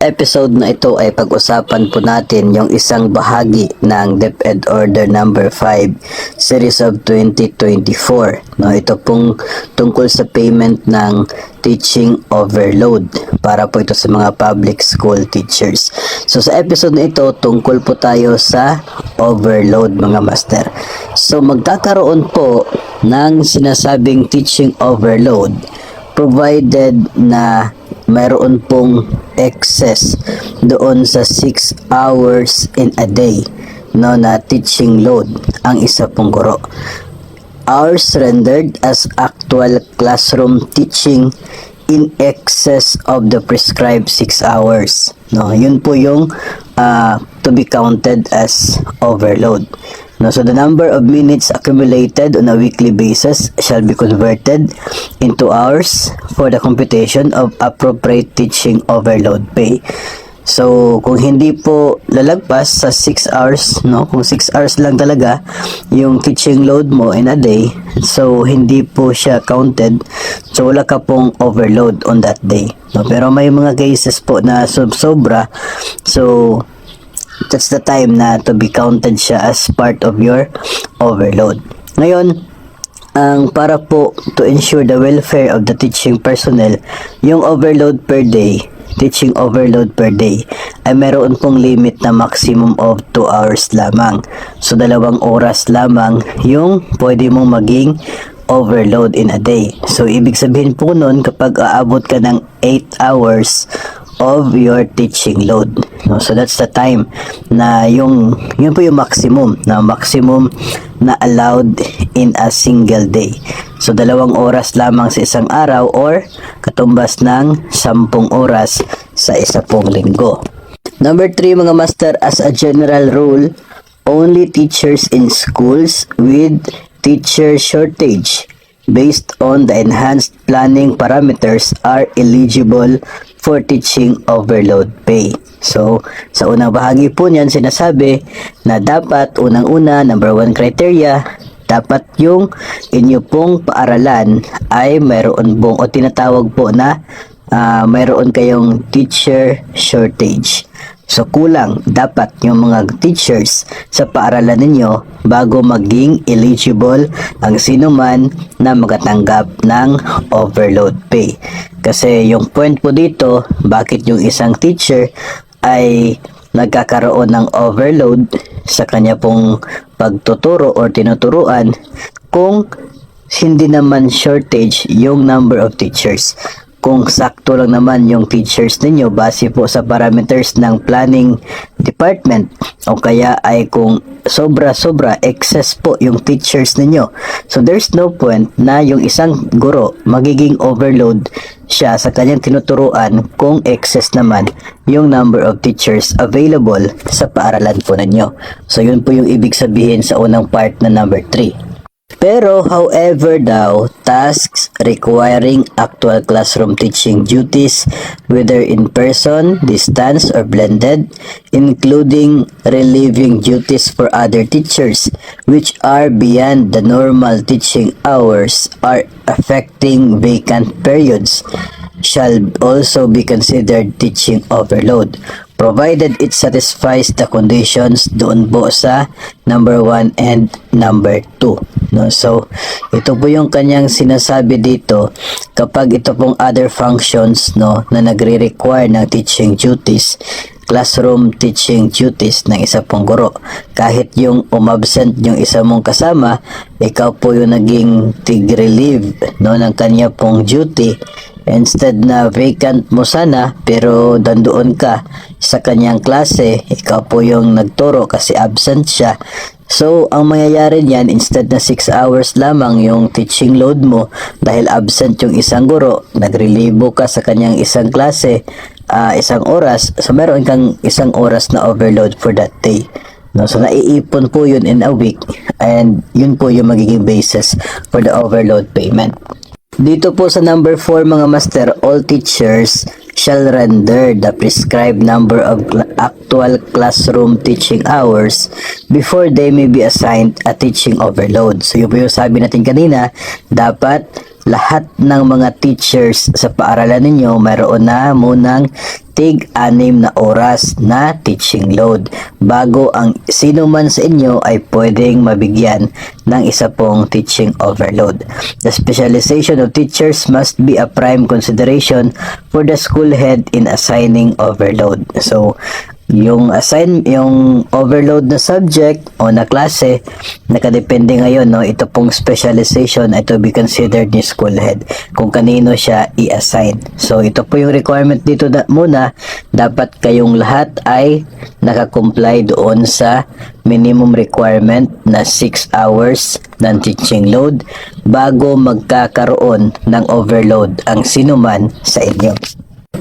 Episode na ito ay pag-usapan po natin yung isang bahagi ng DepEd Order number 5 Series of 2024. No, ito pong tungkol sa payment ng teaching overload para po ito sa mga public school teachers. So sa episode na ito, tungkol po tayo sa overload mga master. So magkakaroon po ng sinasabing teaching overload provided na mayroon pong excess doon sa 6 hours in a day no, na teaching load ang isa pong guro. Hours rendered as actual classroom teaching in excess of the prescribed 6 hours. No, yun po yung to be counted as overload. No, so the number of minutes accumulated on a weekly basis shall be converted into hours for the computation of appropriate teaching overload pay. So, kung hindi po lalagpas sa 6 hours, no, kung 6 hours lang talaga yung teaching load mo in a day, so hindi po siya counted. So, wala ka pong overload on that day. No, pero may mga cases po na sobra. So, that's the time na to be counted siya as part of your overload. Ngayon, ang para po to ensure the welfare of the teaching personnel, yung overload per day, teaching overload per day, ay meron pong limit na maximum of 2 hours lamang. So, 2 oras lamang yung pwede mong maging overload in a day. So, ibig sabihin po nun, kapag aabot ka ng 8 hours of your teaching load. No, so that's the time na yun po yung maximum na allowed in a single day. So 2 oras lamang sa isang araw or katumbas ng 10 oras sa isa pong linggo. Number 3 mga master, as a general rule, only teachers in schools with teacher shortage based on the enhanced planning parameters are eligible for teaching overload pay. So, sa unang bahagi po niyan, sinasabi na dapat unang-una, number 1 criteria, dapat yung inyo pong paaralan ay mayroon pong o tinatawag po na mayroon kayong teacher shortage. So, kulang dapat yung mga teachers sa paaralan ninyo bago maging eligible ang sino man na magatanggap ng overload pay. Kasi yung point po dito, bakit yung isang teacher ay nagkakaroon ng overload sa kanya pong pagtuturo or tinuturuan kung hindi naman shortage yung number of teachers. Kung sakto lang naman yung teachers ninyo base po sa parameters ng planning department o kaya ay kung sobra excess po yung teachers ninyo. So there's no point na yung isang guro magiging overload siya sa kanyang tinuturuan kung excess naman yung number of teachers available sa paaralan po ninyo. So yun po yung ibig sabihin sa unang part na number 3. Pero however daw, tasks requiring actual classroom teaching duties, whether in person, distance, or blended, including relieving duties for other teachers, which are beyond the normal teaching hours, are affecting vacant periods, shall also be considered teaching overload, provided it satisfies the conditions doon po sa number 1 and number 2. No? So, ito po yung kanyang sinasabi dito kapag ito pong other functions no, na nagre-require ng teaching duties, classroom teaching duties ng isa pong guro. Kahit yung umabsent yung isa mong kasama, ikaw po yung naging tig-relieve no, ng kanya pong duty. Instead na vacant mo sana pero dandoon ka sa kanyang klase, ikaw po yung nagturo kasi absent siya. So, ang mangyayari niyan, instead na 6 hours lamang yung teaching load mo dahil absent yung isang guro, nagrelibo ka sa kanyang isang klase, 1 oras, so meron kang 1 oras na overload for that day. No, so naiipon po yun in a week and yun po yung magiging basis for the overload payment. Dito po sa number 4 mga master, all teachers shall render the prescribed number of actual classroom teaching hours before they may be assigned a teaching overload. So yun po yung sabi natin kanina, dapat lahat ng mga teachers sa paaralan ninyo mayroon na munang tig-6 na oras na teaching load bago ang sino man sa inyo ay pwedeng mabigyan ng isa pong teaching overload. The specialization of teachers must be a prime consideration for the school head in assigning overload. So, yung overload na subject o na klase, nakadepende ngayon, no, ito pong specialization ay to be considered ni school head kung kanino siya i-assign. So ito po yung requirement dito muna, dapat kayong lahat ay nakakomply doon sa minimum requirement na 6 hours ng teaching load bago magkakaroon ng overload ang sinuman sa inyo.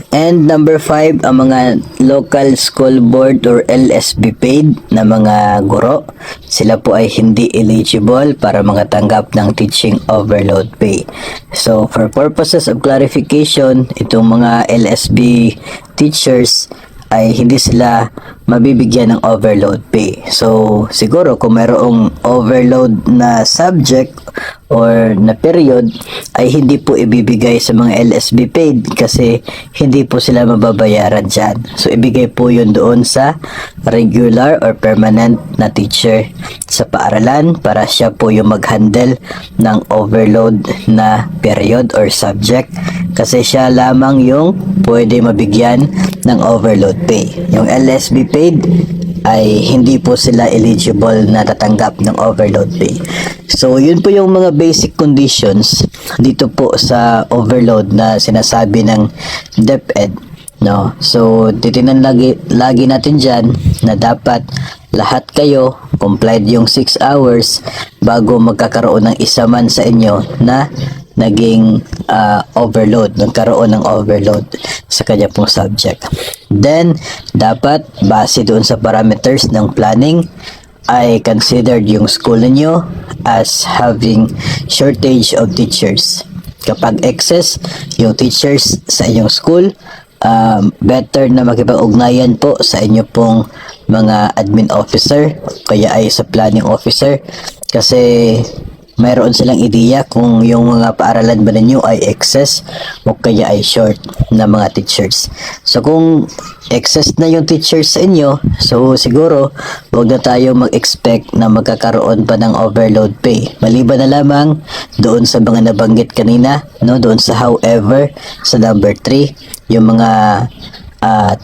And number 5, ang mga local school board or LSB paid na mga guro, sila po ay hindi eligible para makatanggap ng teaching overload pay. So for purposes of clarification, itong mga LSB teachers ay hindi sila mabibigyan ng overload pay. So siguro kung mayroong overload na subject or na period ay hindi po ibibigay sa mga LSB paid kasi hindi po sila mababayaran dyan. So ibigay po yun doon sa regular or permanent na teacher sa paaralan para siya po yung mag-handle ng overload na period or subject kasi siya lamang yung pwede mabigyan ng overload pay. Yung LSB paid ay hindi po sila eligible na tatanggap ng overload pay. So yun po yung mga basic conditions dito po sa overload na sinasabi ng DepEd, no? So titingnan lagi natin diyan na dapat lahat kayo complied yung 6 hours bago magkakaroon ng isa man sa inyo na naging nagkaroon ng overload sa kanya pong subject. Then, dapat base doon sa parameters ng planning ay considered yung school niyo as having shortage of teachers. Kapag excess yung teachers sa inyong school, better na makipag-ugnayan po sa inyo pong mga admin officer kaya ay sa planning officer kasi mayroon silang ideya kung yung mga paaralan ba ninyo ay excess o kaya ay short na mga teachers. So kung excess na yung teachers sa inyo, so siguro wag na tayo mag-expect na magkakaroon pa ng overload pay. Maliban na lamang doon sa mga nabanggit kanina, no, doon sa however sa number 3, yung mga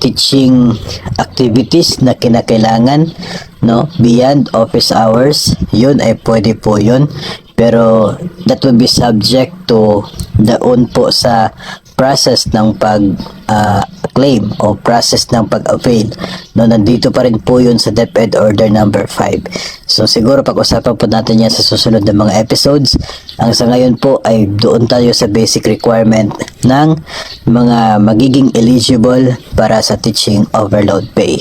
teaching activities na kinakailangan, no, beyond office hours, yun ay pwede po yun, pero that will be subject to doon po sa process ng pag-claim o process ng pag-avail, no, nandito pa rin po yun sa DepEd Order number 5. So siguro pag-usapan po natin yan sa susunod na mga episodes. Ang sa ngayon po ay doon tayo sa basic requirement ng mga magiging eligible para sa teaching overload pay.